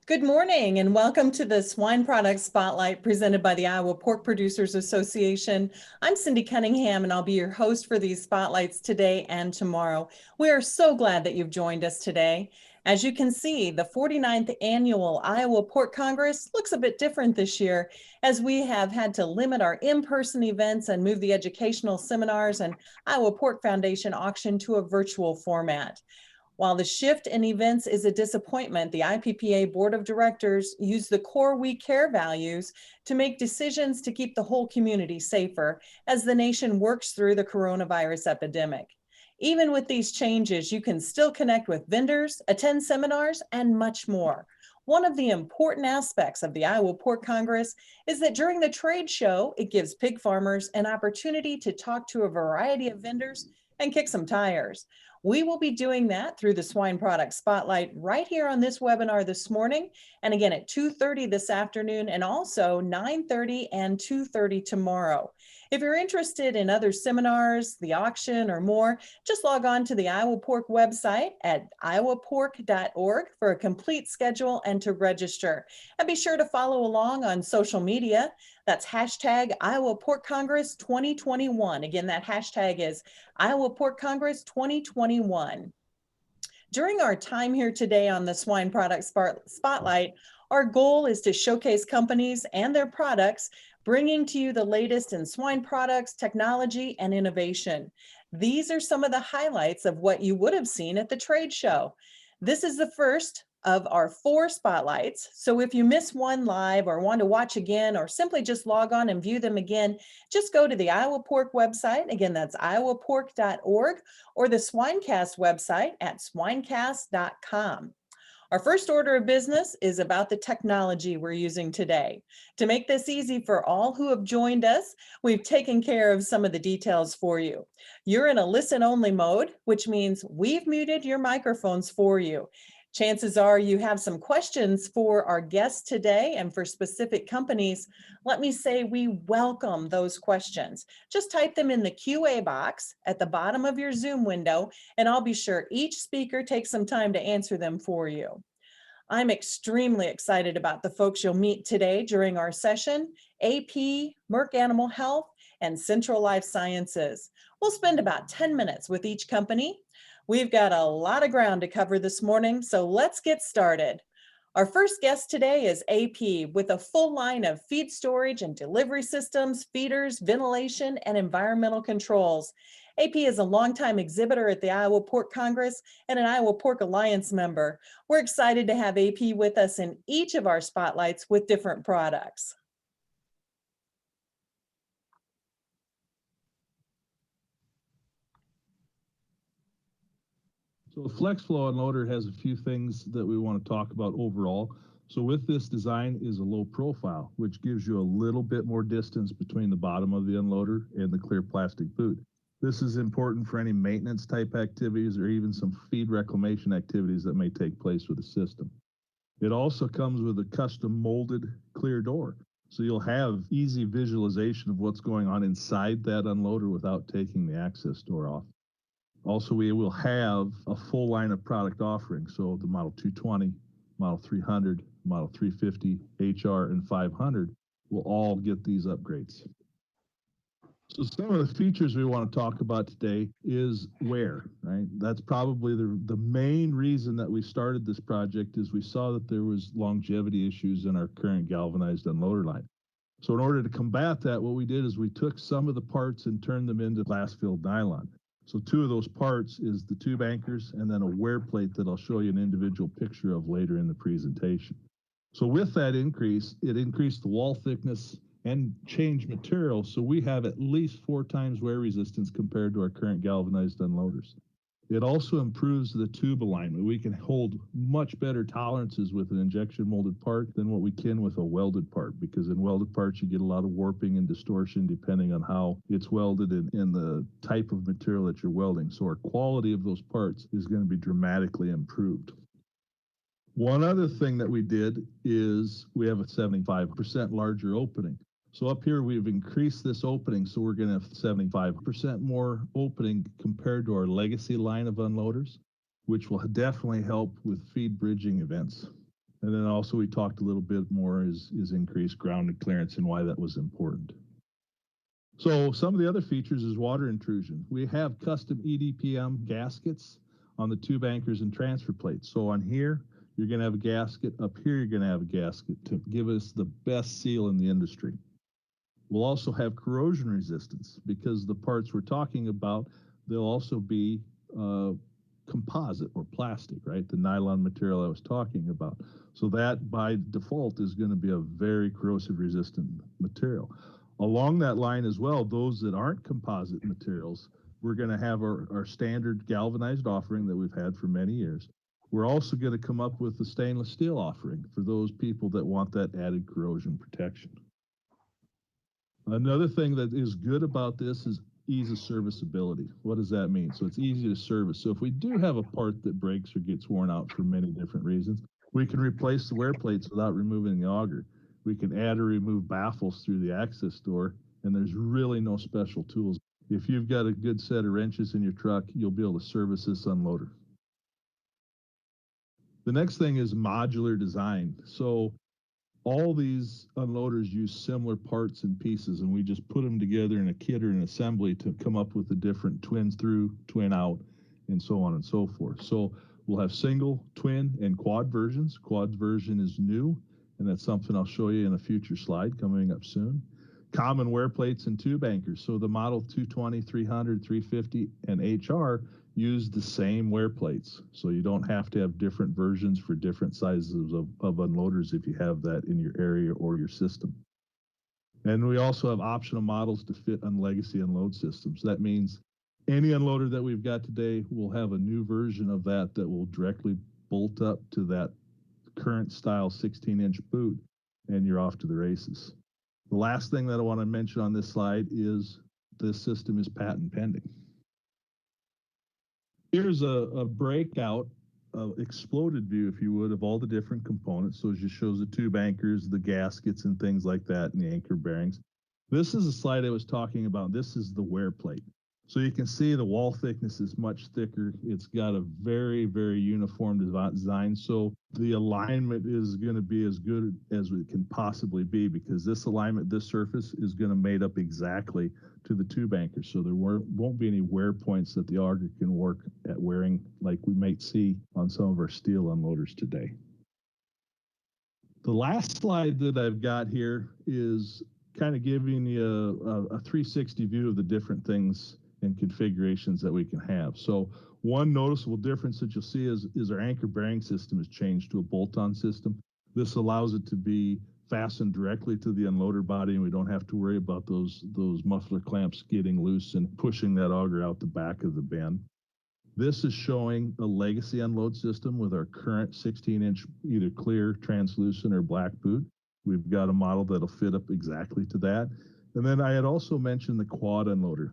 Good morning and welcome to the Swine Product Spotlight presented by the Iowa Pork Producers Association. I'm Cindy Cunningham and I'll be your host for these spotlights today and tomorrow. We are so glad that you've joined us today. As you can see, the 49th annual Iowa Pork Congress looks a bit different this year as we have had to limit our in-person events and move the educational seminars and Iowa Pork Foundation auction to a virtual format. While the shift in events is a disappointment, the IPPA Board of Directors used the core We Care values to make decisions to keep the whole community safer as the nation works through the coronavirus epidemic. Even with these changes, you can still connect with vendors, attend seminars, and much more. One of the important aspects of the Iowa Pork Congress is that during the trade show, it gives pig farmers an opportunity to talk to a variety of vendors and kick some tires. We will be doing that through the Swine Product Spotlight right here on this webinar this morning, and again at 2:30 this afternoon, and also 9:30 and 2:30 tomorrow. If you're interested in other seminars, the auction, or more, just log on to the Iowa Pork website at iowapork.org for a complete schedule and to register. And be sure to follow along on social media. That's hashtag Iowa Pork Congress 2021. Again, that hashtag is Iowa Pork Congress 2021. During our time here today on the Swine Product Spotlight, our goal is to showcase companies and their products, bringing to you the latest in swine products, technology, and innovation. These are some of the highlights of what you would have seen at the trade show. This is the first of our 4 spotlights. So if you miss one live or want to watch again, or simply just log on and view them again, just go to the Iowa Pork website. Again, that's iowapork.org, or the Swinecast website at swinecast.com. Our first order of business is about the technology we're using today. To make this easy for all who have joined us, we've taken care of some of the details for you. You're in a listen-only mode, which means we've muted your microphones for you. Chances are you have some questions for our guests today and for specific companies. Let me say we welcome those questions. Just type them in the QA box at the bottom of your Zoom window, and I'll be sure each speaker takes some time to answer them for you. I'm extremely excited about the folks you'll meet today during our session: AP, Merck Animal Health, and Central Life Sciences. We'll spend about 10 minutes with each company. We've got a lot of ground to cover this morning, so let's get started. Our first guest today is AP, with a full line of feed storage and delivery systems, feeders, ventilation, and environmental controls. AP is a longtime exhibitor at the Iowa Pork Congress and an Iowa Pork Alliance member. We're excited to have AP with us in each of our spotlights with different products. So a Flex-Flo unloader has a few things that we want to talk about overall. So with this design is a low profile, which gives you a little bit more distance between the bottom of the unloader and the clear plastic boot. This is important for any maintenance type activities or even some feed reclamation activities that may take place with the system. It also comes with a custom molded clear door. So you'll have easy visualization of what's going on inside that unloader without taking the access door off. Also, we will have a full line of product offerings. So the Model 220, Model 300, Model 350, HR, and 500 will all get these upgrades. So some of the features we want to talk about today is wear, right? That's probably the main reason that we started this project, is we saw that there was longevity issues in our current galvanized unloader line. So in order to combat that, what we did is we took some of the parts and turned them into glass-filled nylon. So 2 of those parts is the tube anchors and then a wear plate that I'll show you an individual picture of later in the presentation. So with that increase, it increased the wall thickness and changed material, so we have at least 4 times wear resistance compared to our current galvanized unloaders. It also improves the tube alignment. We can hold much better tolerances with an injection molded part than what we can with a welded part, because in welded parts you get a lot of warping and distortion depending on how it's welded and the type of material that you're welding. So our quality of those parts is going to be dramatically improved. One other thing that we did is we have a 75% larger opening. So up here, we've increased this opening, so we're going to have 75% more opening compared to our legacy line of unloaders, which will definitely help with feed bridging events. And then also we talked a little bit more is increased grounded clearance and why that was important. So some of the other features is water intrusion. We have custom EDPM gaskets on the tube anchors and transfer plates. So on here, you're going to have a gasket. Up here, you're going to have a gasket to give us the best seal in the industry. We'll also have corrosion resistance because the parts we're talking about, they'll also be composite or plastic, right? The nylon material I was talking about. So that by default is going to be a very corrosive resistant material. Along that line as well, those that aren't composite materials, we're going to have our standard galvanized offering that we've had for many years. We're also going to come up with a stainless steel offering for those people that want that added corrosion protection. Another thing that is good about this is ease of serviceability. What does that mean? So it's easy to service. So if we do have a part that breaks or gets worn out for many different reasons, we can replace the wear plates without removing the auger. We can add or remove baffles through the access door, and there's really no special tools. If you've got a good set of wrenches in your truck, you'll be able to service this unloader. The next thing is modular design. So all these unloaders use similar parts and pieces, and we just put them together in a kit or an assembly to come up with the different twins through, twin out, and so on and so forth. So we'll have single, twin, and quad versions. Quad version is new, and that's something I'll show you in a future slide coming up soon. Common wear plates and tube anchors. So the model 220, 300, 350, and HR use the same wear plates. So you don't have to have different versions for different sizes of unloaders if you have that in your area or your system. And we also have optional models to fit on legacy unload systems. That means any unloader that we've got today will have a new version of that will directly bolt up to that current style 16-inch boot, and you're off to the races. The last thing that I want to mention on this slide is this system is patent pending. Here's a breakout, exploded view, if you would, of all the different components. So it just shows the tube anchors, the gaskets, and things like that, and the anchor bearings. This is a slide I was talking about. This is the wear plate. So you can see the wall thickness is much thicker. It's got a very, very uniform design. So the alignment is going to be as good as it can possibly be, because this alignment, this surface is going to mate up exactly to the tube anchor. So there won't be any wear points that the auger can work at wearing like we might see on some of our steel unloaders today. The last slide that I've got here is kind of giving you a 360 view of the different things and configurations that we can have. So one noticeable difference that you'll see is our anchor bearing system has changed to a bolt-on system. This allows it to be fastened directly to the unloader body, and we don't have to worry about those muffler clamps getting loose and pushing that auger out the back of the bin. This is showing a legacy unload system with our current 16-inch either clear, translucent, or black boot. We've got a model that'll fit up exactly to that. And then I had also mentioned the quad unloader.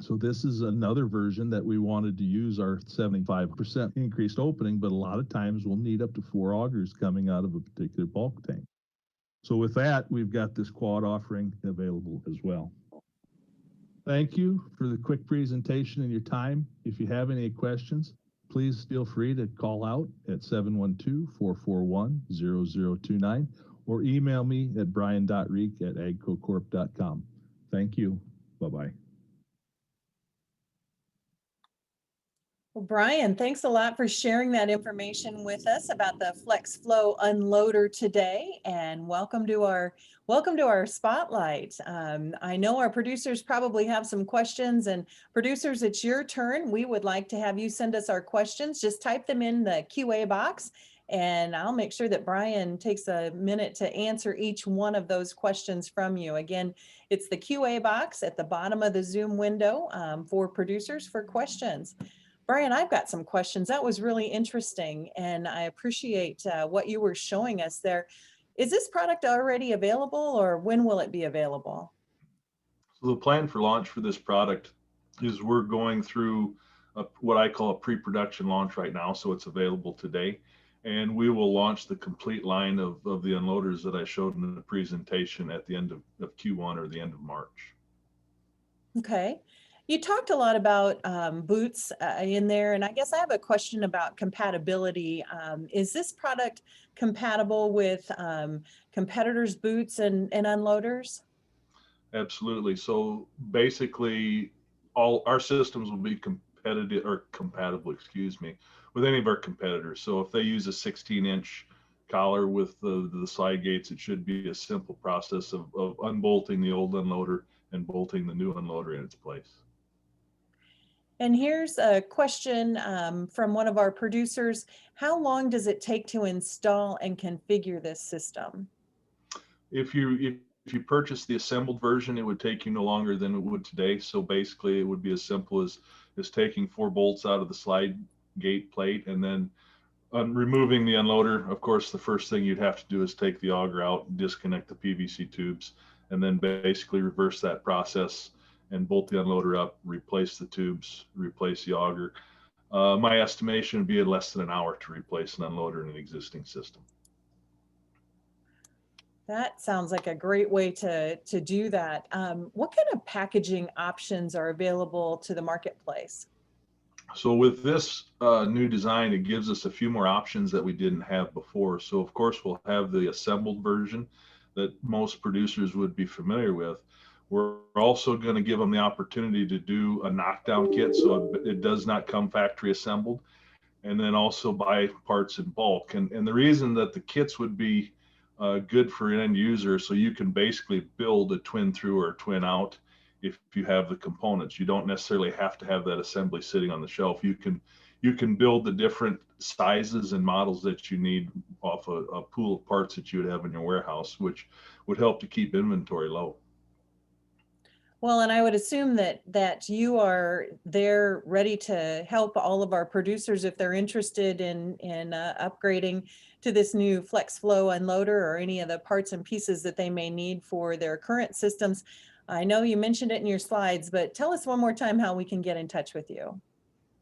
So this is another version that we wanted to use our 75% increased opening, but a lot of times we'll need up to 4 augers coming out of a particular bulk tank. So with that, we've got this quad offering available as well. Thank you for the quick presentation and your time. If you have any questions, please feel free to call out at 712-441-0029 or email me at brian.rieck@agcocorp.com. Thank you. Bye-bye. Well, Brian, thanks a lot for sharing that information with us about the Flex-Flo unloader today, and welcome to our spotlight. I know our producers probably have some questions, and producers, it's your turn. We would like to have you send us our questions. Just type them in the QA box, and I'll make sure that Brian takes a minute to answer each one of those questions from you. Again, it's the QA box at the bottom of the Zoom window for producers for questions. Brian, I've got some questions. That was really interesting, and I appreciate what you were showing us there. Is this product already available, or when will it be available? So the plan for launch for this product is we're going through what I call a pre-production launch right now, so it's available today. And we will launch the complete line of the unloaders that I showed in the presentation at the end of Q1 or the end of March. Okay. You talked a lot about boots in there, and I guess I have a question about compatibility. Is this product compatible with competitors' boots and unloaders? Absolutely. So basically, all our systems will be competitive or compatible, excuse me, with any of our competitors. So if they use a 16-inch collar with the side gates, it should be a simple process of unbolting the old unloader and bolting the new unloader in its place. And here's a question from one of our producers. How long does it take to install and configure this system? If you purchase the assembled version, it would take you no longer than it would today. So basically, it would be as simple as taking 4 bolts out of the slide gate plate and then removing the unloader. Of course, the first thing you'd have to do is take the auger out, disconnect the PVC tubes, and then basically reverse that process and bolt the unloader up, replace the tubes, replace the auger. My estimation would be less than an hour to replace an unloader in an existing system. That sounds like a great way to do that. What kind of packaging options are available to the marketplace? So with this new design, it gives us a few more options that we didn't have before. So of course, we'll have the assembled version that most producers would be familiar with. We're also going to give them the opportunity to do a knockdown kit, so it does not come factory assembled, and then also buy parts in bulk. And the reason that the kits would be good for an end user, so you can basically build a twin through or a twin out if you have the components. You don't necessarily have to have that assembly sitting on the shelf. You can build the different sizes and models that you need off a pool of parts that you would have in your warehouse, which would help to keep inventory low. Well, and I would assume that you are there ready to help all of our producers if they're interested in upgrading to this new Flex-Flo unloader or any of the parts and pieces that they may need for their current systems. I know you mentioned it in your slides, but tell us one more time how we can get in touch with you.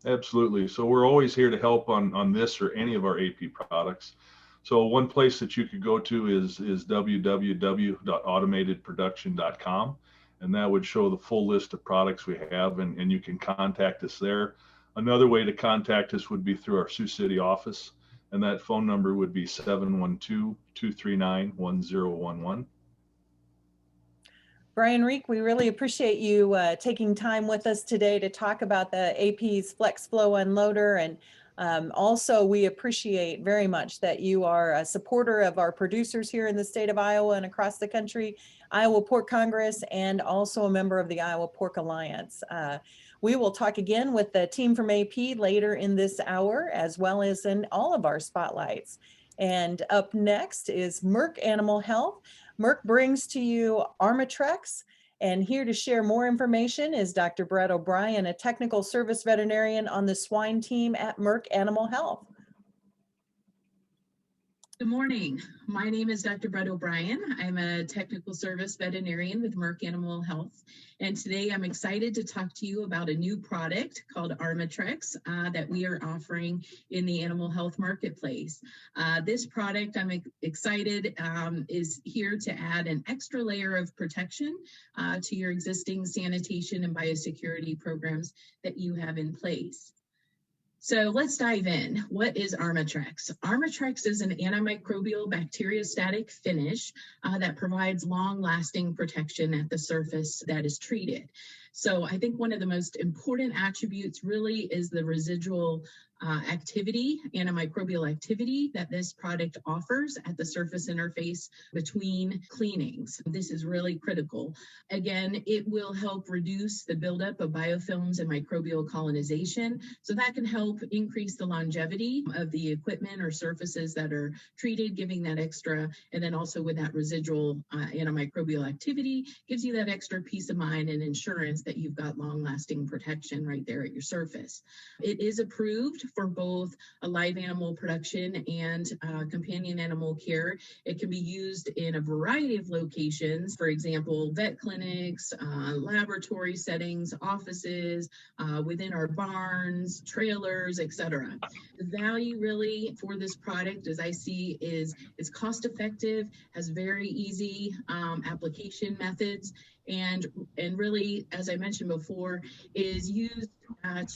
Absolutely. So we're always here to help on this or any of our AP products. So one place that you could go to is www.automatedproduction.com, and that would show the full list of products we have, and you can contact us there. Another way to contact us would be through our Sioux City office, and that phone number would be 712-239-1011. Brian Rieck, we really appreciate you taking time with us today to talk about the AP's Flex-Flo unloader. And also, we appreciate very much that you are a supporter of our producers here in the state of Iowa and across the country, Iowa Pork Congress, and also a member of the Iowa Pork Alliance. We will talk again with the team from AP later in this hour, as well as in all of our spotlights. And up next is Merck Animal Health. Merck brings to you Armatrex, and here to share more information is Dr. Brett O'Brien, a technical service veterinarian on the swine team at Merck Animal Health. Good morning. My name is Dr. Brett O'Brien. I'm a technical service veterinarian with Merck Animal Health. And today I'm excited to talk to you about a new product called Armatrex that we are offering in the animal health marketplace. This product, I'm excited, is here to add an extra layer of protection to your existing sanitation and biosecurity programs that you have in place. So let's dive in. What is Armatrex? Armatrex is an antimicrobial bacteriostatic finish that provides long-lasting protection at the surface that is treated. So I think one of the most important attributes really is the residual activity, antimicrobial activity that this product offers at the surface interface between cleanings. This is really critical. Again, it will help reduce the buildup of biofilms and microbial colonization. So that can help increase the longevity of the equipment or surfaces that are treated, giving that extra, and then also with that residual antimicrobial activity, gives you that extra peace of mind and insurance that you've got long-lasting protection right there at your surface. It is approved for both a live animal production and companion animal care. It can be used in a variety of locations, for example, vet clinics, laboratory settings, offices, within our barns, trailers, etc. The value really for this product, as I see, is it's cost effective, has very easy application methods, and really, as I mentioned before, is used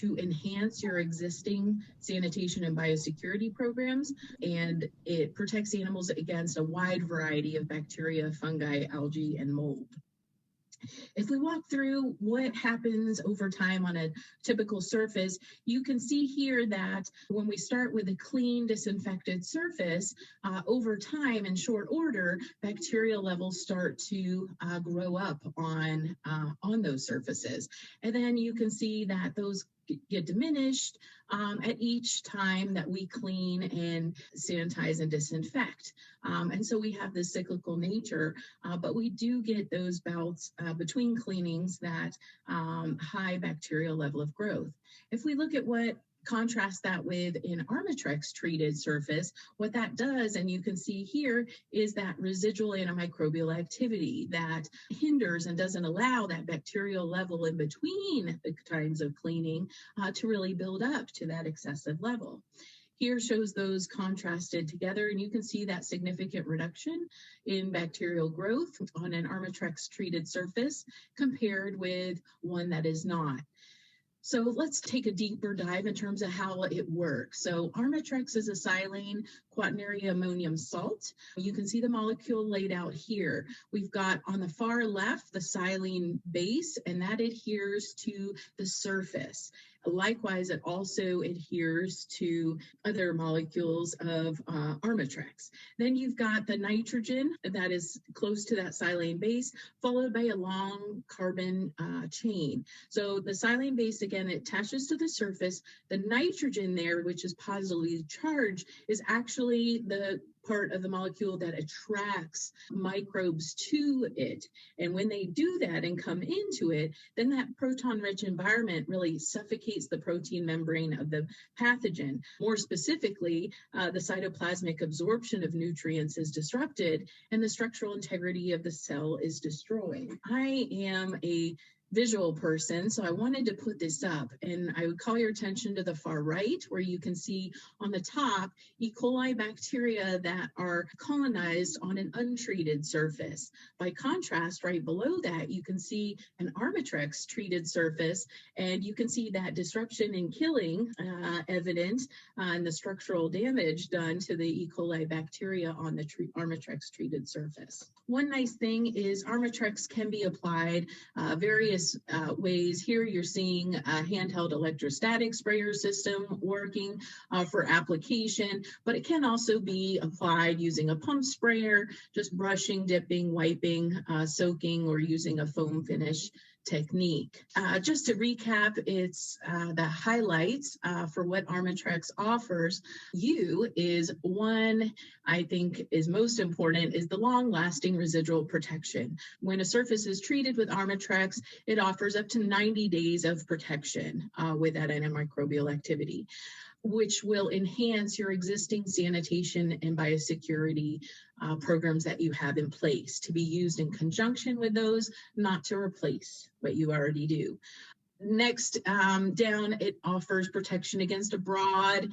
to enhance your existing sanitation and biosecurity programs, and it protects animals against a wide variety of bacteria, fungi, algae, and mold. If we walk through what happens over time on a typical surface, you can see here that when we start with a clean, disinfected surface, over time, in short order, bacterial levels start to grow up on those surfaces. And then you can see that those get diminished at each time that we clean and sanitize and disinfect. And so we have this cyclical nature, but we do get those bouts between cleanings, that high bacterial level of growth. If we look at what contrast that with an Armatrex treated surface, what that does, and you can see here, is that residual antimicrobial activity that hinders and doesn't allow that bacterial level in between the times of cleaning to really build up to that excessive level. Here shows those contrasted together, and you can see that significant reduction in bacterial growth on an Armatrex treated surface compared with one that is not. So let's take a deeper dive in terms of how it works. So Armatrex is a silane quaternary ammonium salt. You can see the molecule laid out here. We've got on the far left the silane base, and that adheres to the surface. Likewise, it also adheres to other molecules of Armatrex. Then you've got the nitrogen that is close to that silane base, followed by a long carbon chain. So the silane base, again, it attaches to the surface. The nitrogen there, which is positively charged, is actually the part of the molecule that attracts microbes to it. And when they do that and come into it, then that proton-rich environment really suffocates the protein membrane of the pathogen. More specifically, the cytoplasmic absorption of nutrients is disrupted, and the structural integrity of the cell is destroyed. I am a visual person, so I wanted to put this up, and I would call your attention to the far right, where you can see on the top E. coli bacteria that are colonized on an untreated surface. By contrast, right below that, you can see an Armatrex treated surface, and you can see that disruption and killing evident and the structural damage done to the E. coli bacteria on the Armatrex treated surface. One nice thing is Armatrex can be applied various ways. Here you're seeing a handheld electrostatic sprayer system working for application, but it can also be applied using a pump sprayer, just brushing, dipping, wiping, soaking, or using a foam finish technique. Just to recap, it's the highlights for what Armatrex offers you is one, I think is most important, is the long-lasting residual protection. When a surface is treated with Armatrex, it offers up to 90 days of protection with that antimicrobial activity, which will enhance your existing sanitation and biosecurity programs that you have in place, to be used in conjunction with those, not to replace what you already do. Next down, it offers protection against a broad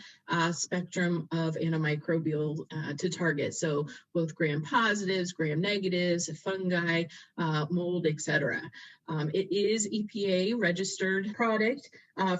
spectrum of antimicrobial to target. So both gram positives, gram negatives, fungi, mold, etc. It is EPA registered product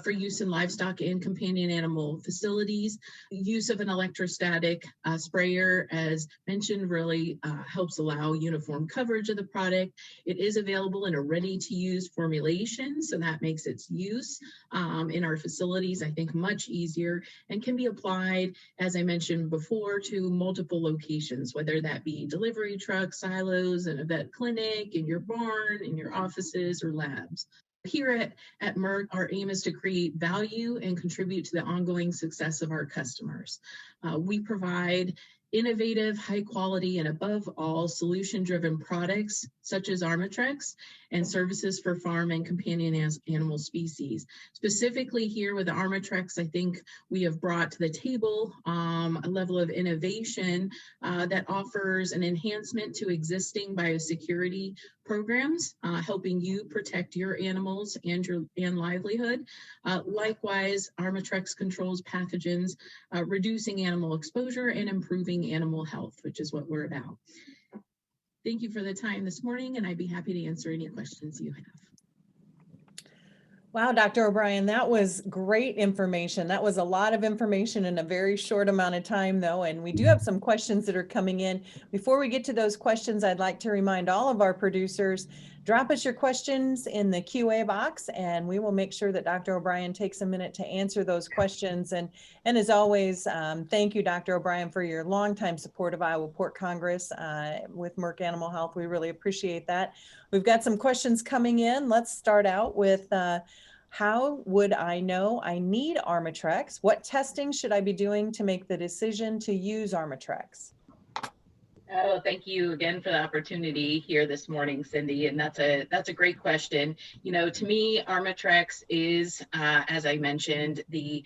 for use in livestock and companion animal facilities. Use of an electrostatic sprayer, as mentioned, really helps allow uniform coverage of the product. It is available in a ready-to-use formulation, so that makes its use in our facilities, I think, much easier, and can be applied, as I mentioned before, to multiple locations, whether that be delivery trucks, silos, in a vet clinic, in your barn, in your offices, or labs. Here at Merck, our aim is to create value and contribute to the ongoing success of our customers. We provide innovative, high quality, and above all, solution-driven products such as Armatrex and services for farm and companion animal species. Specifically here with Armatrex, I think we have brought to the table a level of innovation that offers an enhancement to existing biosecurity programs, helping you protect your animals and livelihood. Likewise, Armatrex controls pathogens, reducing animal exposure and improving animal health, which is what we're about. Thank you for the time this morning, and I'd be happy to answer any questions you have. Wow, Dr. O'Brien, that was great information. That was a lot of information in a very short amount of time, though, and we do have some questions that are coming in. Before we get to those questions, I'd like to remind all of our producers, drop us your questions in the QA box, and we will make sure that Dr. O'Brien takes a minute to answer those questions. And as always, thank you, Dr. O'Brien, for your longtime support of Iowa Pork Congress with Merck Animal Health. We really appreciate that. We've got some questions coming in. Let's start out with how would I know I need Armatrex? What testing should I be doing to make the decision to use Armatrex? Oh, thank you again for the opportunity here this morning, Cindy. And that's a great question. You know, to me, Armatrex is, as I mentioned, the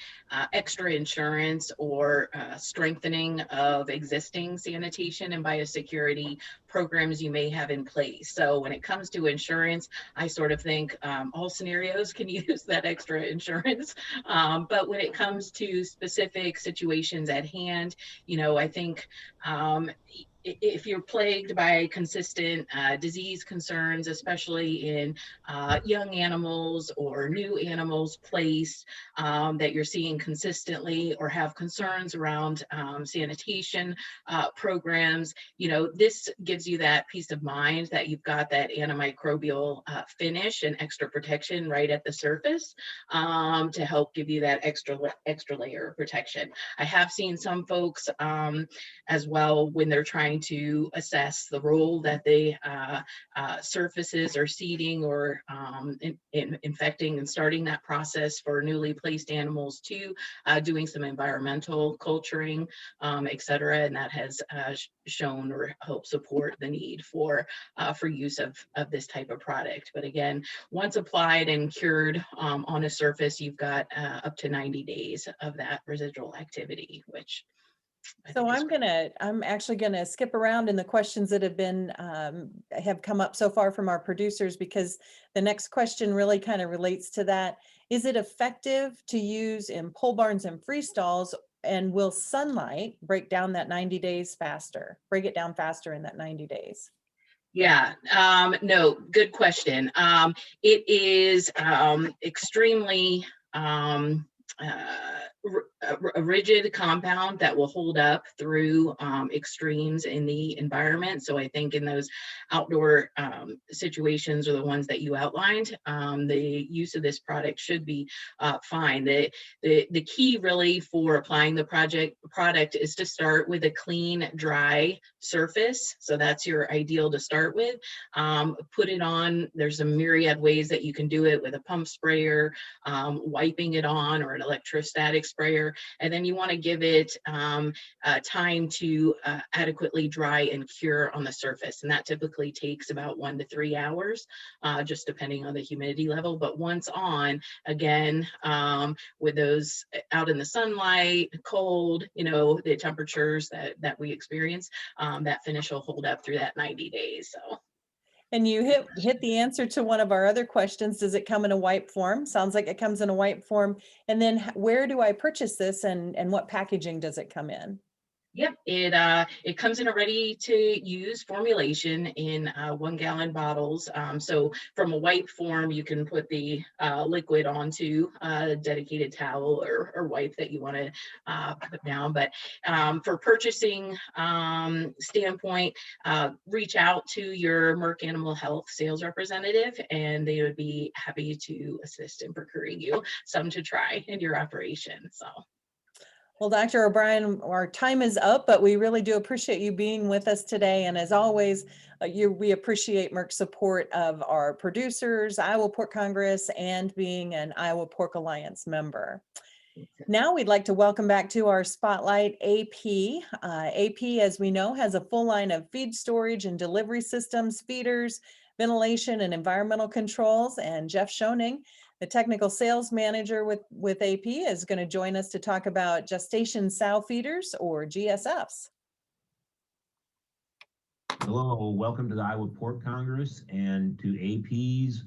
extra insurance or strengthening of existing sanitation and biosecurity programs you may have in place. So when it comes to insurance, I sort of think all scenarios can use that extra insurance. But when it comes to specific situations at hand, you know, I think if you're plagued by consistent disease concerns, especially in young animals or new animals placed that you're seeing consistently, or have concerns around sanitation programs, you know, this gives you that peace of mind that you've got that antimicrobial finish and extra protection right at the surface to help give you that extra layer of protection. I have seen some folks as well, when they're trying to assess the role that the surfaces are seeding or infecting and starting that process for newly placed animals too, doing some environmental culturing, et cetera, and that has shown or helped support the need for use of this type of product. But again, once applied and cured on a surface, you've got up to 90 days of that residual activity, which So I'm actually gonna skip around in the questions that have come up so far from our producers, because the next question really kind of relates to that. Is it effective to use in pole barns and free stalls, and will sunlight break down that 90 days faster, break it down faster in that 90 days? Yeah, no, good question. It is extremely a rigid compound that will hold up through extremes in the environment. So I think in those outdoor situations, or the ones that you outlined, the use of this product should be fine. The key really for applying the product is to start with a clean, dry surface. So that's your ideal to start with. Put it on. There's a myriad ways that you can do it, with a pump sprayer, wiping it on, or an electrostatic sprayer. And then you want to give it time to adequately dry and cure on the surface. And that typically takes about 1 to 3 hours, just depending on the humidity level. But once on, again, with those out in the sunlight, cold, you know, the temperatures that we experience, that finish will hold up through that 90 days. So. And you hit the answer to one of our other questions. Does it come in a wipe form? Sounds like it comes in a wipe form. And then where do I purchase this, and what packaging does it come in? Yep, it comes in a ready-to-use formulation in 1 gallon bottles. So from a wipe form, you can put the liquid onto a dedicated towel or wipe that you want to put down. But for purchasing standpoint, reach out to your Merck Animal Health sales representative, and they would be happy to assist in procuring you some to try in your operation. So. Well, Dr. O'Brien, our time is up, but we really do appreciate you being with us today. And as always, we appreciate Merck's support of our producers, Iowa Pork Congress, and being an Iowa Pork Alliance member. Now we'd like to welcome back to our spotlight AP. AP, as we know, has a full line of feed storage and delivery systems, feeders, ventilation, and environmental controls. And Jeff Schoening, the technical sales manager with AP, is going to join us to talk about gestation sow feeders, or GSFs. Hello, welcome to the Iowa Pork Congress and to AP's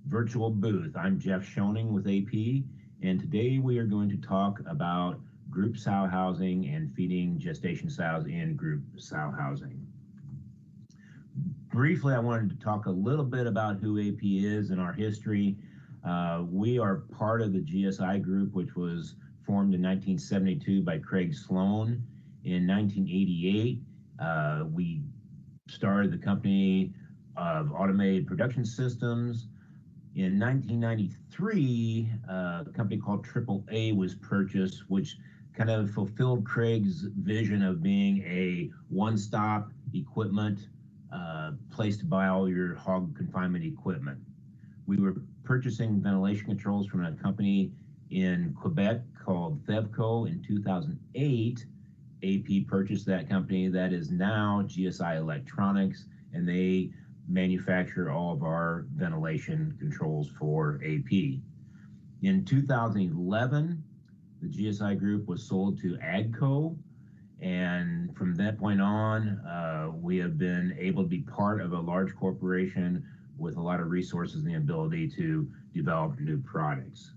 virtual booth. I'm Jeff Schoening with AP, and today we are going to talk about group sow housing and feeding gestation sows in group sow housing. Briefly, I wanted to talk a little bit about who AP is and our history. We are part of the GSI group, which was formed in 1972 by Craig Sloan. In 1988, we started the company of automated production systems. In 1993, a company called AAA was purchased, which kind of fulfilled Craig's vision of being a one-stop equipment place to buy all your hog confinement equipment. We were purchasing ventilation controls from a company in Quebec called Thevco in 2008. AP purchased that company. That is now GSI Electronics, and they manufacture all of our ventilation controls for AP. In 2011, the GSI group was sold to AGCO, and from that point on, we have been able to be part of a large corporation with a lot of resources and the ability to develop new products.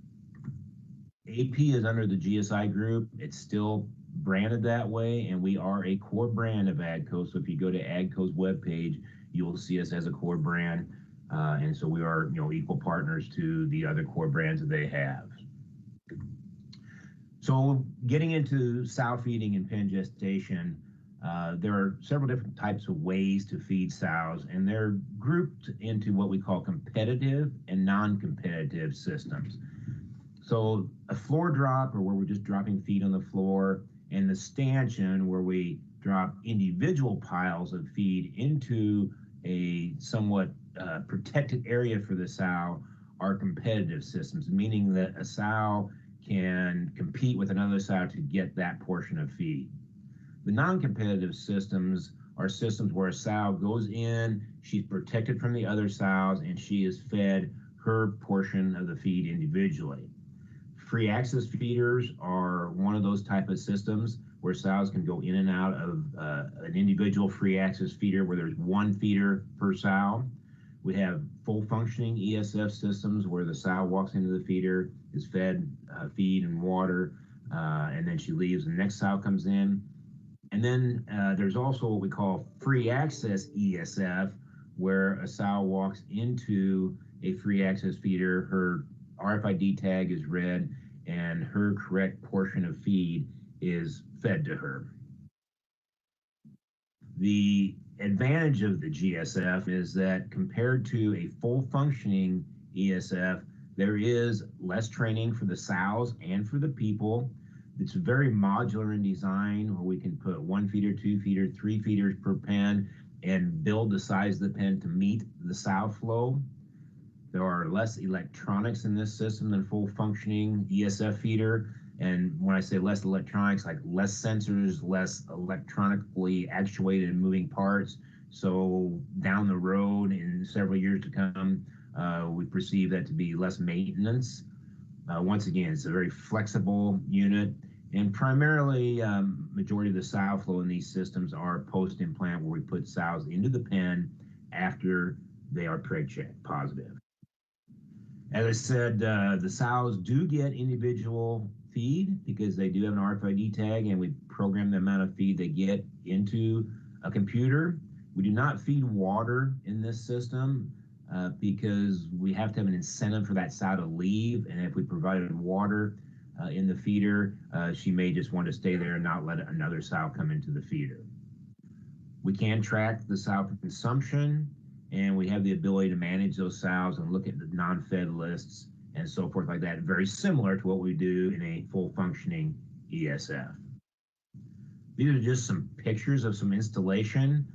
AP is under the GSI group. It's still branded that way, and we are a core brand of AGCO. So if you go to AGCO's webpage, you will see us as a core brand, and so we are, equal partners to the other core brands that they have. So getting into sow feeding and pen gestation, there are several different types of ways to feed sows, and they're grouped into what we call competitive and non-competitive systems. So a floor drop, or where we're just dropping feed on the floor, and the stanchion, where we drop individual piles of feed into a somewhat protected area for the sow, are competitive systems, meaning that a sow can compete with another sow to get that portion of feed. The non-competitive systems are systems where a sow goes in, she's protected from the other sows, and she is fed her portion of the feed individually. Free access feeders are one of those type of systems where sows can go in and out of an individual free access feeder where there's one feeder per sow. We have full functioning ESF systems where the sow walks into the feeder, is fed feed and water, and then she leaves and the next sow comes in. And then there's also what we call free access ESF, where a sow walks into a free access feeder, her RFID tag is read, and her correct portion of feed is fed to her. The advantage of the GSF is that compared to a full functioning ESF, there is less training for the sows and for the people. It's very modular in design, where we can put one feeder, two feeder, three feeders per pen and build the size of the pen to meet the sow flow. There are less electronics in this system than full functioning ESF feeder. And when I say less electronics, like less sensors, less electronically actuated and moving parts. So down the road in several years to come, we perceive that to be less maintenance. Once again, it's a very flexible unit, and primarily majority of the sow flow in these systems are post-implant, where we put sows into the pen after they are preg checked positive. As I said, the sows do get individual feed because they do have an RFID tag, and we program the amount of feed they get into a computer. We do not feed water in this system because we have to have an incentive for that sow to leave, and if we provided water in the feeder, she may just want to stay there and not let another sow come into the feeder. We can track the sow consumption, and we have the ability to manage those sows and look at the non-fed lists and so forth like that, very similar to what we do in a full functioning ESF. These are just some pictures of some installation.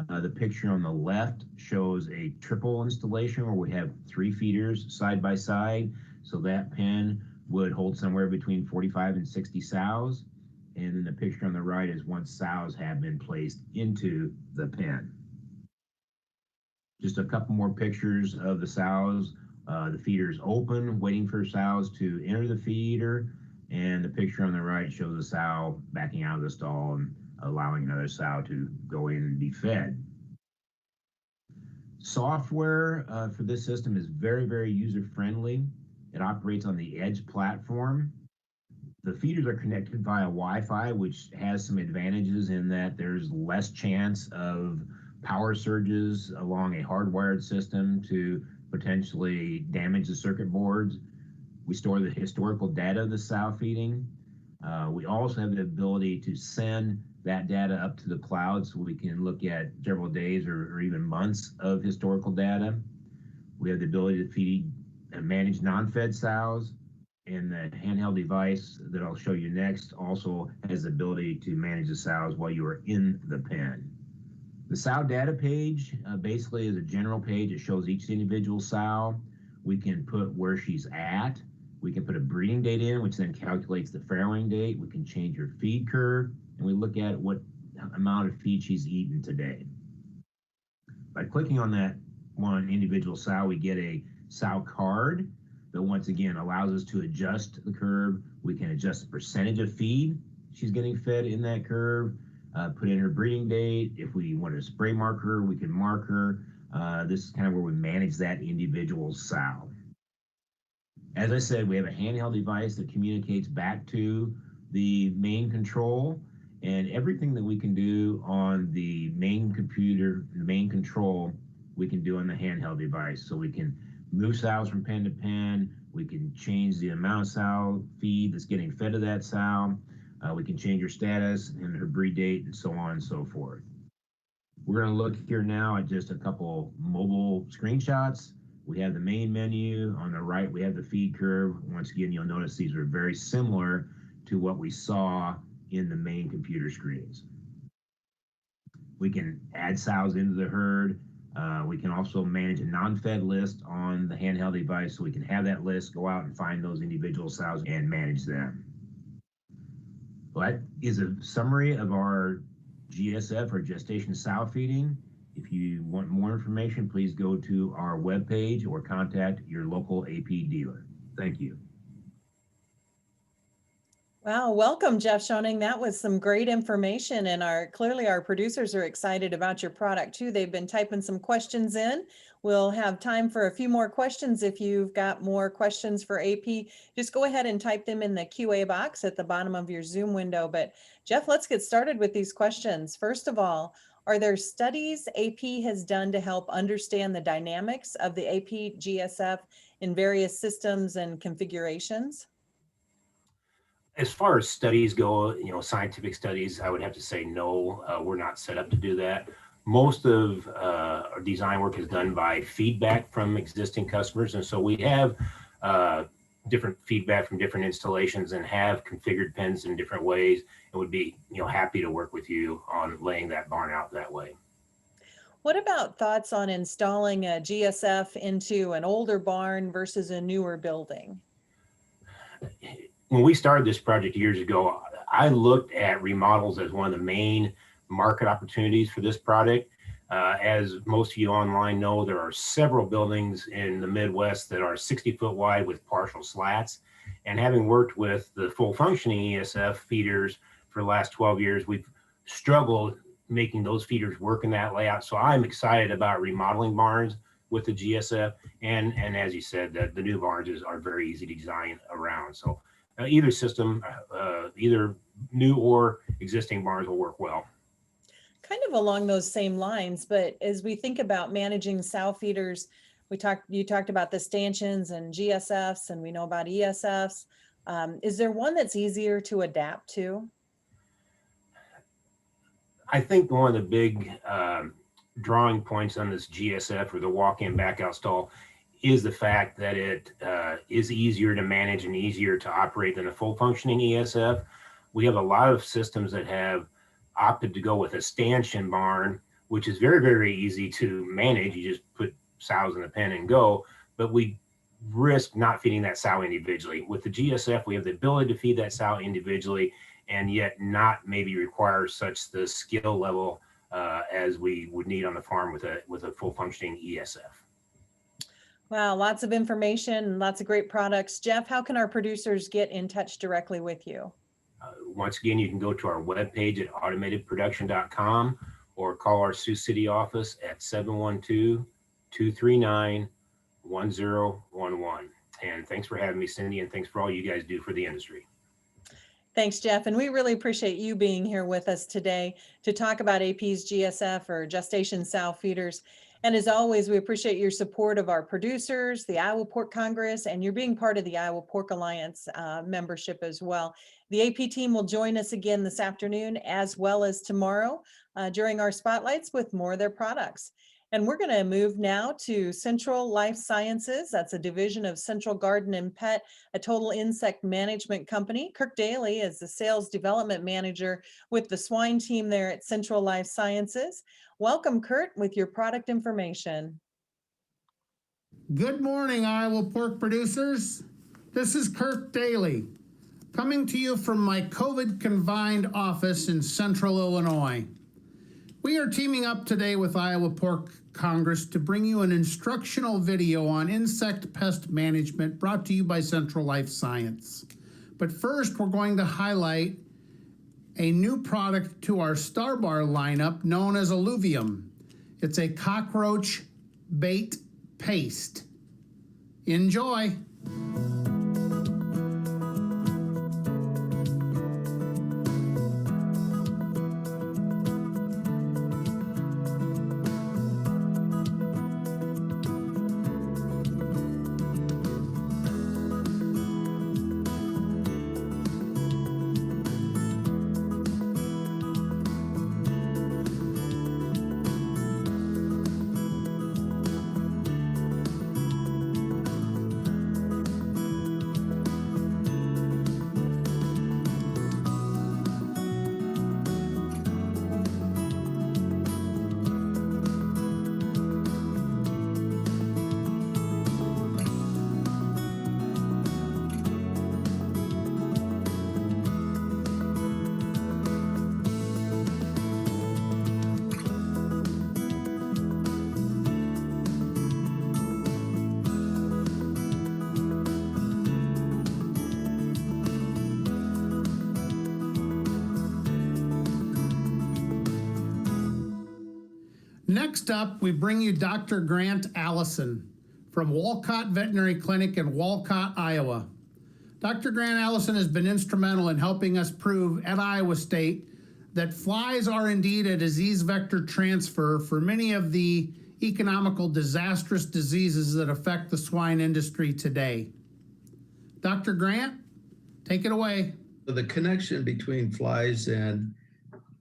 The picture on the left shows a triple installation where we have three feeders side by side. So that pen would hold somewhere between 45 and 60 sows. And then the picture on the right is once sows have been placed into the pen. Just a couple more pictures of the sows. The feeder's open, waiting for sows to enter the feeder. And the picture on the right shows a sow backing out of the stall and allowing another sow to go in and be fed. Software for this system is very, very user-friendly. It operates on the Edge platform. The feeders are connected via Wi-Fi, which has some advantages in that there's less chance of power surges along a hardwired system to potentially damage the circuit boards. We store the historical data of the sow feeding. We also have the ability to send that data up to the cloud so we can look at several days or even months of historical data. We have the ability to feed and manage non-fed sows. And the handheld device that I'll show you next also has the ability to manage the sows while you are in the pen. The sow data page basically is a general page. It shows each individual sow. We can put where she's at. We can put a breeding date in, which then calculates the farrowing date. We can change her feed curve, and we look at what amount of feed she's eaten today. By clicking on that one individual sow, we get a sow card that once again allows us to adjust the curve. We can adjust the percentage of feed she's getting fed in that curve, put in her breeding date. If we want to spray mark her, we can mark her. This is kind of where we manage that individual sow. As I said, we have a handheld device that communicates back to the main control, and everything that we can do on the main computer, the main control, we can do on the handheld device. So we can move sows from pen to pen. We can change the amount of sow feed that's getting fed to that sow. We can change her status and her breed date and so on and so forth. We're going to look here now at just a couple mobile screenshots. We have the main menu. On the right, we have the feed curve. Once again, you'll notice these are very similar to what we saw in the main computer screens. We can add sows into the herd. We can also manage a non-fed list on the handheld device, so we can have that list, go out and find those individual sows and manage them. Well, that is a summary of our GSF, or gestation sow feeding. If you want more information, please go to our webpage or contact your local AP dealer. Thank you. Wow, welcome, Jeff Schoening. That was some great information, and clearly our producers are excited about your product too. They've been typing some questions in. We'll have time for a few more questions. If you've got more questions for AP, just go ahead and type them in the QA box at the bottom of your Zoom window. But Jeff, let's get started with these questions. First of all, are there studies AP has done to help understand the dynamics of the AP GSF in various systems and configurations? As far as studies go, scientific studies, I would have to say no, we're not set up to do that. Most of our design work is done by feedback from existing customers. And so we have different feedback from different installations and have configured pens in different ways, and would be happy to work with you on laying that barn out that way. What about thoughts on installing a GSF into an older barn versus a newer building? When we started this project years ago, I looked at remodels as one of the main market opportunities for this product. As most of you online know, there are several buildings in the Midwest that are 60-foot wide with partial slats. And having worked with the full functioning ESF feeders for the last 12 years, we've struggled making those feeders work in that layout. So I'm excited about remodeling barns with the GSF. And as you said, the new barns are very easy to design around. So either system, either new or existing barns will work well. Kind of along those same lines, but as we think about managing sow feeders, you talked about the stanchions and GSFs, and we know about ESFs. Is there one that's easier to adapt to? I think one of the big drawing points on this GSF, or the walk-in back-out stall, is the fact that it is easier to manage and easier to operate than a full functioning ESF. We have a lot of systems that have opted to go with a stanchion barn, which is very, very easy to manage. You just put sows in the pen and go. But we risk not feeding that sow individually. With the GSF, we have the ability to feed that sow individually and yet not maybe require such the skill level as we would need on the farm with a full functioning ESF. Wow, lots of information and lots of great products. Jeff, how can our producers get in touch directly with you? Once again, you can go to our webpage at automatedproduction.com or call our Sioux City office at 712-239-1011. And thanks for having me, Cindy, and thanks for all you guys do for the industry. Thanks, Jeff. And we really appreciate you being here with us today to talk about AP's GSF or gestation sow feeders. And as always, we appreciate your support of our producers, the Iowa Pork Congress, and you're being part of the Iowa Pork Alliance membership as well. The AP team will join us again this afternoon as well as tomorrow during our spotlights with more of their products. And we're going to move now to Central Life Sciences. That's a division of Central Garden and Pet, a total insect management company. Kirk Dailey is the sales development manager with the swine team there at Central Life Sciences. Welcome, Kurt, with your product information. Good morning, Iowa pork producers. This is Kirk Dailey, coming to you from my COVID-confined office in Central Illinois. We are teaming up today with Iowa Pork Congress to bring you an instructional video on insect pest management brought to you by Central Life Science. But first, we're going to highlight a new product to our Star Bar lineup known as Alluvium. It's a cockroach bait paste. Enjoy. Next up, we bring you Dr. Grant Allison from Walcott Veterinary Clinic in Walcott, Iowa. Dr. Grant Allison has been instrumental in helping us prove at Iowa State that flies are indeed a disease vector transfer for many of the economical disastrous diseases that affect the swine industry today. Dr. Grant, take it away. The connection between flies and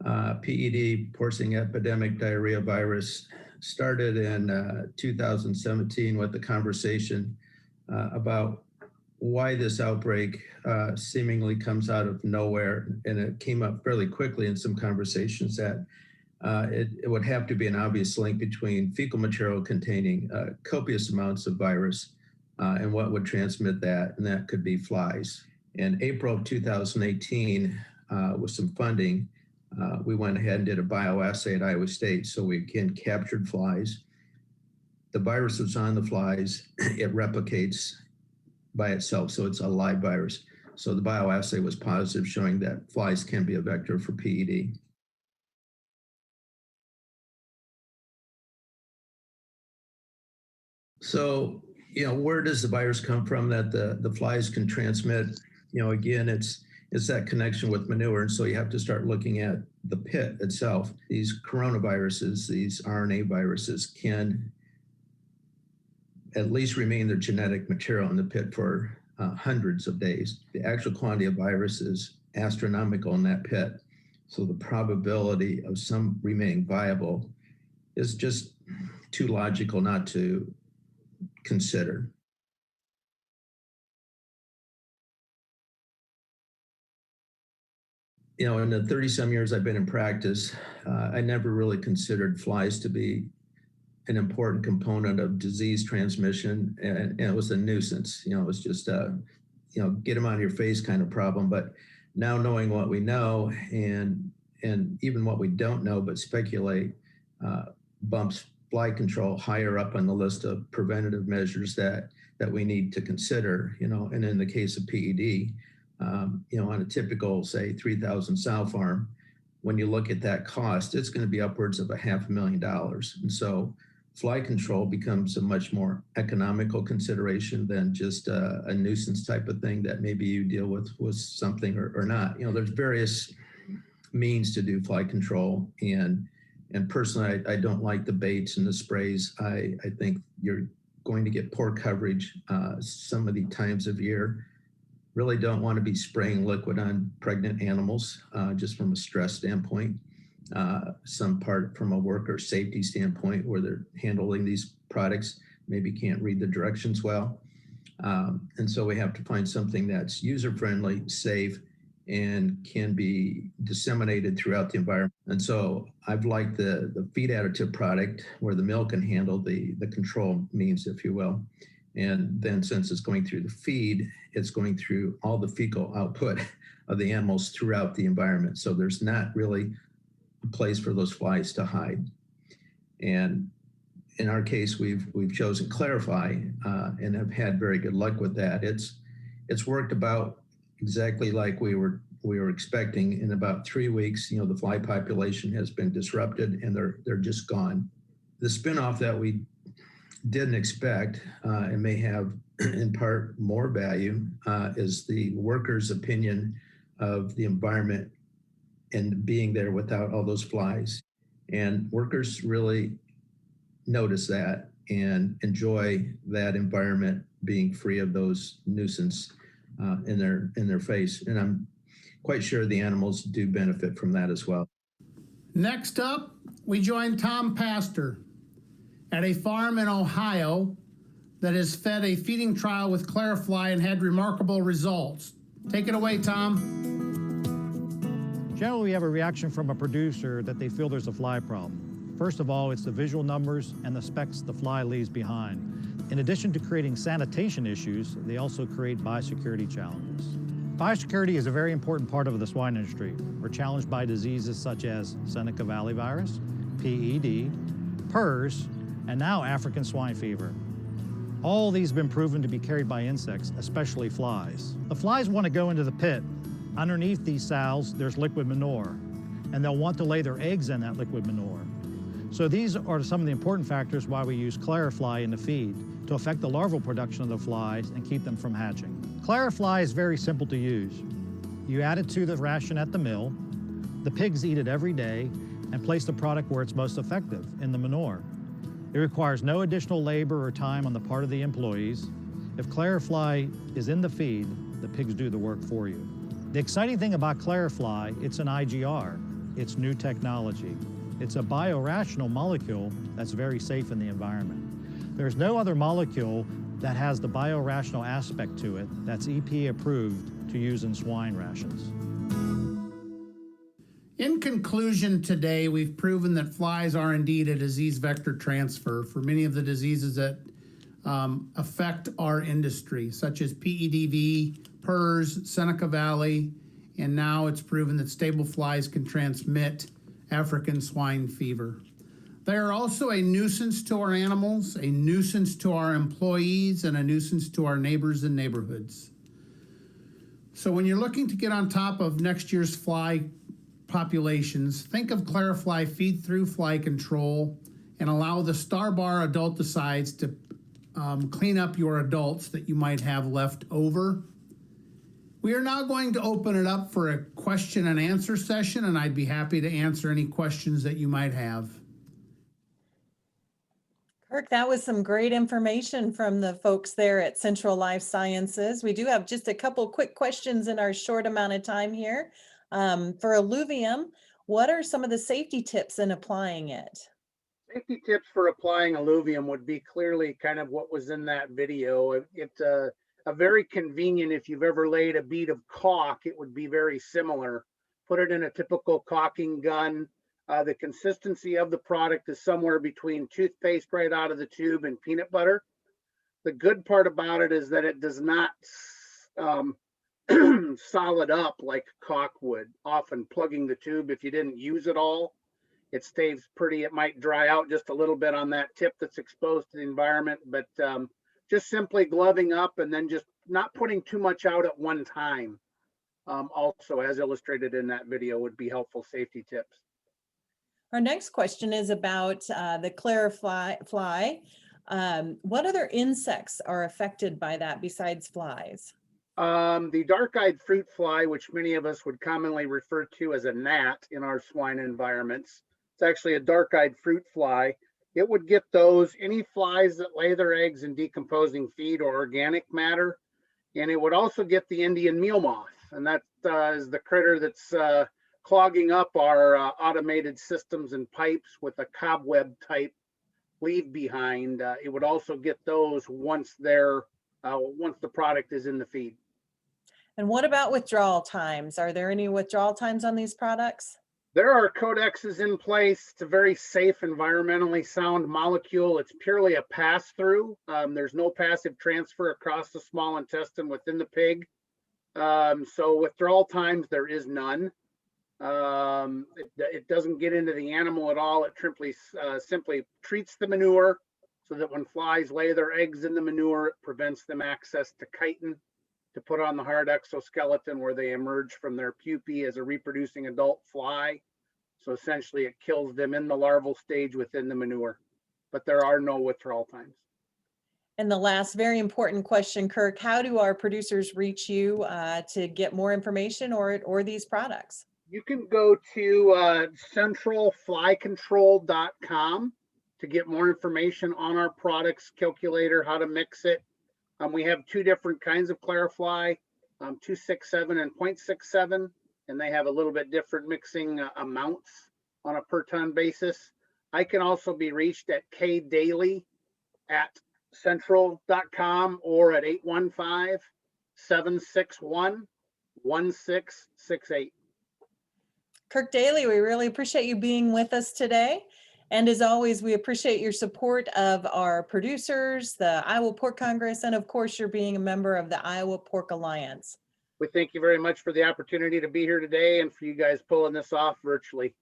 PED, porcine epidemic diarrhea virus, started in 2017 with the conversation about why this outbreak seemingly comes out of nowhere. And it came up fairly quickly in some conversations that it would have to be an obvious link between fecal material containing copious amounts of virus and what would transmit that, and that could be flies. In April of 2018, with some funding, we went ahead and did a bioassay at Iowa State. So we again captured flies. The virus was on the flies. It replicates by itself, so it's a live virus. So the bioassay was positive, showing that flies can be a vector for PED. So, where does the virus come from that the flies can transmit? Again, it's that connection with manure. And so you have to start looking at the pit itself. These coronaviruses, these RNA viruses can at least remain their genetic material in the pit for hundreds of days. The actual quantity of virus is astronomical in that pit. So the probability of some remaining viable is just too logical not to consider. In the 30-some years I've been in practice, I never really considered flies to be an important component of disease transmission, and it was a nuisance. It was just get them out of your face kind of problem. But now knowing what we know and even what we don't know but speculate, bumps fly control higher up on the list of preventative measures that we need to consider. And in the case of PED, on a typical, say, 3,000 sow farm, when you look at that cost, it's going to be upwards of $500,000. And so fly control becomes a much more economical consideration than just a nuisance type of thing that maybe you deal with something or not. There's various means to do fly control, and personally, I don't like the baits and the sprays. I think you're going to get poor coverage some of the times of year. Really don't want to be spraying liquid on pregnant animals, just from a stress standpoint. Some part from a worker safety standpoint, where they're handling these products, maybe can't read the directions well. And so we have to find something that's user-friendly, safe, and can be disseminated throughout the environment. And so I've liked the feed additive product, where the mill can handle the control means, if you will. And then since it's going through the feed, it's going through all the fecal output of the animals throughout the environment. So there's not really a place for those flies to hide. And in our case, we've chosen ClariFly and have had very good luck with that. It's worked about exactly like we were expecting. In about 3 weeks, the fly population has been disrupted and they're just gone. The spinoff that we didn't expect and may have in part more value is the workers' opinion of the environment and being there without all those flies. And workers really notice that and enjoy that environment being free of those nuisance in their face. And I'm quite sure the animals do benefit from that as well. Next up, we join Tom Pastor at a farm in Ohio that has fed a feeding trial with ClariFly and had remarkable results. Take it away, Tom. Generally, we have a reaction from a producer that they feel there's a fly problem. First of all, it's the visual numbers and the specks the fly leaves behind. In addition to creating sanitation issues, they also create biosecurity challenges. Biosecurity is a very important part of the swine industry. We're challenged by diseases such as Seneca Valley virus, PED, PRRS, and now African swine fever. All these have been proven to be carried by insects, especially flies. The flies want to go into the pit. Underneath these sows, there's liquid manure, and they'll want to lay their eggs in that liquid manure. So these are some of the important factors why we use ClariFly in the feed, to affect the larval production of the flies and keep them from hatching. ClariFly is very simple to use. You add it to the ration at the mill, the pigs eat it every day, and place the product where it's most effective, in the manure. It requires no additional labor or time on the part of the employees. If ClariFly is in the feed, the pigs do the work for you. The exciting thing about ClariFly, it's an IGR. It's new technology. It's a biorational molecule that's very safe in the environment. There's no other molecule that has the biorational aspect to it that's EPA approved to use in swine rations. In conclusion, today we've proven that flies are indeed a disease vector transfer for many of the diseases that affect our industry, such as PEDV, PRRS, Seneca Valley, and now it's proven that stable flies can transmit African swine fever. They are also a nuisance to our animals, a nuisance to our employees, and a nuisance to our neighbors and neighborhoods. So when you're looking to get on top of next year's fly populations, think of ClariFly feed-through fly control and allow the Starbar adulticides to clean up your adults that you might have left over. We are now going to open it up for a question and answer session, and I'd be happy to answer any questions that you might have. Kirk, that was some great information from the folks there at Central Life Sciences. We do have just a couple quick questions in our short amount of time here. For alluvium, what are some of the safety tips in applying it? Safety tips for applying alluvium would be clearly kind of what was in that video. It's a very convenient, if you've ever laid a bead of caulk, it would be very similar. Put it in a typical caulking gun, The consistency of the product is somewhere between toothpaste right out of the tube and peanut butter. The good part about it is that it does not solid up like caulk would, often plugging the tube if you didn't use it all. It stays pretty. It might dry out just a little bit on that tip that's exposed to the environment, but just simply gloving up and then just not putting too much out at one time. Also, as illustrated in that video, would be helpful safety tips. Our next question is about the ClariFly. What other insects are affected by that besides flies? The dark-eyed fruit fly, which many of us would commonly refer to as a gnat in our swine environments. It's actually a dark-eyed fruit fly. It would get those, any flies that lay their eggs in decomposing feed or organic matter. And it would also get the Indian meal moth. And that is the critter that's clogging up our automated systems and pipes with a cobweb type leave behind. It would also get those once the product is in the feed. And what about withdrawal times? Are there any withdrawal times on these products? There are codexes in place. It's a very safe, environmentally sound molecule. It's purely a pass-through. There's no passive transfer across the small intestine within the pig. So withdrawal times, there is none. It doesn't get into the animal at all. It simply treats the manure so that when flies lay their eggs in the manure, it prevents them access to chitin to put on the hard exoskeleton where they emerge from their pupae as a reproducing adult fly. So essentially it kills them in the larval stage within the manure, but there are no withdrawal times. And the last very important question, Kirk, how do our producers reach you to get more information or these products? You can go to centralflycontrol.com to get more information on our products, calculator, how to mix it. We have two different kinds of ClariFly, 267 and 0.67, and they have a little bit different mixing amounts on a per ton basis. I can also be reached at kdailey@central.com or at 815-761-1668. Kirk Dailey, we really appreciate you being with us today. And as always, we appreciate your support of our producers, the Iowa Pork Congress, and of course, you're being a member of the Iowa Pork Alliance. We thank you very much for the opportunity to be here today and for you guys pulling this off virtually.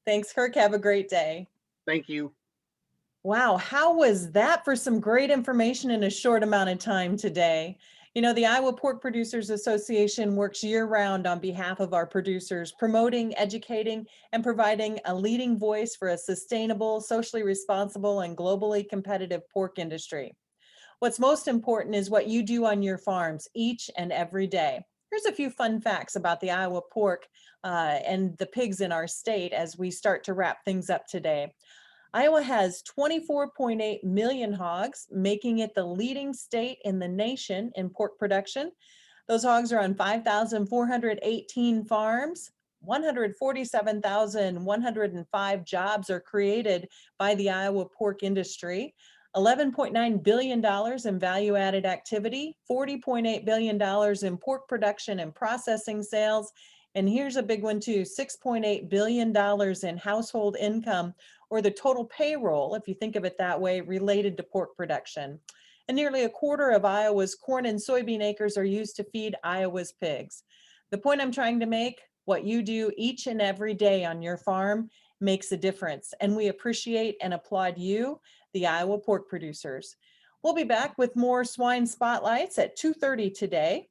Thanks, Kirk. Have a great day. Thank you. Wow, how was that for some great information in a short amount of time today? You know, the Iowa Pork Producers Association works year-round on behalf of our producers, promoting, educating, and providing a leading voice for a sustainable, socially responsible, and globally competitive pork industry. What's most important is what you do on your farms each and every day. Here's a few fun facts about the Iowa pork and the pigs in our state as we start to wrap things up today. Iowa has 24.8 million hogs, making it the leading state in the nation in pork production. Those hogs are on 5,418 farms. 147,105 jobs are created by the Iowa pork industry. $11.9 billion in value-added activity, $40.8 billion in pork production and processing sales, and here's a big one too, $6.8 billion in household income, or the total payroll, if you think of it that way, related to pork production. And nearly a quarter of Iowa's corn and soybean acres are used to feed Iowa's pigs. The point I'm trying to make, what you do each and every day on your farm makes a difference, and we appreciate and applaud you, the Iowa pork producers. We'll be back with more swine spotlights at 2:30 today.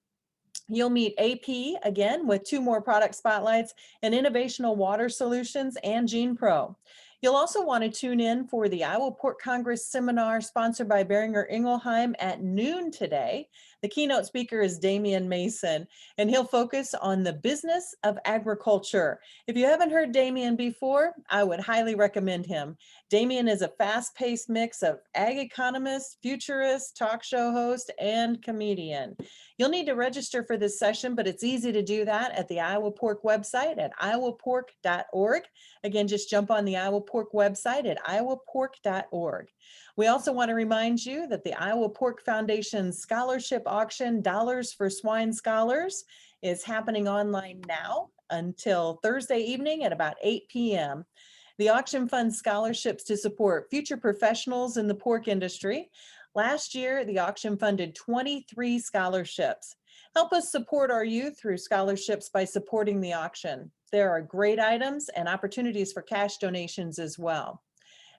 You'll meet AP again with 2 more product spotlights and Innovational Water Solutions and Gene Pro. You'll also want to tune in for the Iowa Pork Congress seminar sponsored by Boehringer Ingelheim at noon today. The keynote speaker is Damian Mason, and he'll focus on the business of agriculture. If you haven't heard Damian before, I would highly recommend him. Damian is a fast-paced mix of ag economist, futurist, talk show host, and comedian. You'll need to register for this session, but it's easy to do that at the Iowa Pork website at iowapork.org. Again, just jump on the Iowa Pork website at iowapork.org. We also want to remind you that the Iowa Pork Foundation Scholarship Auction, Dollars for Swine Scholars, is happening online now until Thursday evening at about 8 p.m. The auction funds scholarships to support future professionals in the pork industry. Last year, the auction funded 23 scholarships. Help us support our youth through scholarships by supporting the auction. There are great items and opportunities for cash donations as well.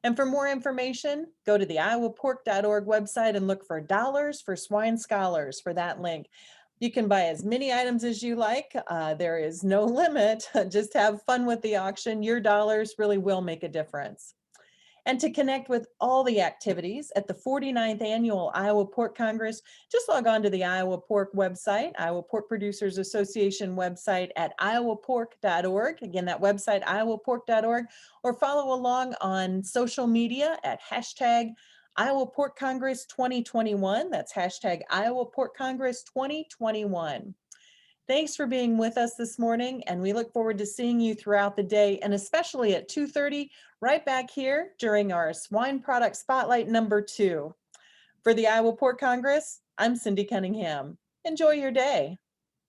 And for more information, go to the iowapork.org website and look for Dollars for Swine Scholars for that link. You can buy as many items as you like. There is no limit. Just have fun with the auction. Your dollars really will make a difference. And to connect with all the activities at the 49th Annual Iowa Pork Congress, just log on to the Iowa Pork website, Iowa Pork Producers Association website at iowapork.org. Again, that website, iowapork.org, or follow along on social media at hashtag Iowa Pork Congress 2021. That's hashtag Iowa Pork Congress 2021. Thanks for being with us this morning, and we look forward to seeing you throughout the day, and especially at 2:30, right back here during our Swine Product Spotlight number 2. For the Iowa Pork Congress, I'm Cindy Cunningham. Enjoy your day.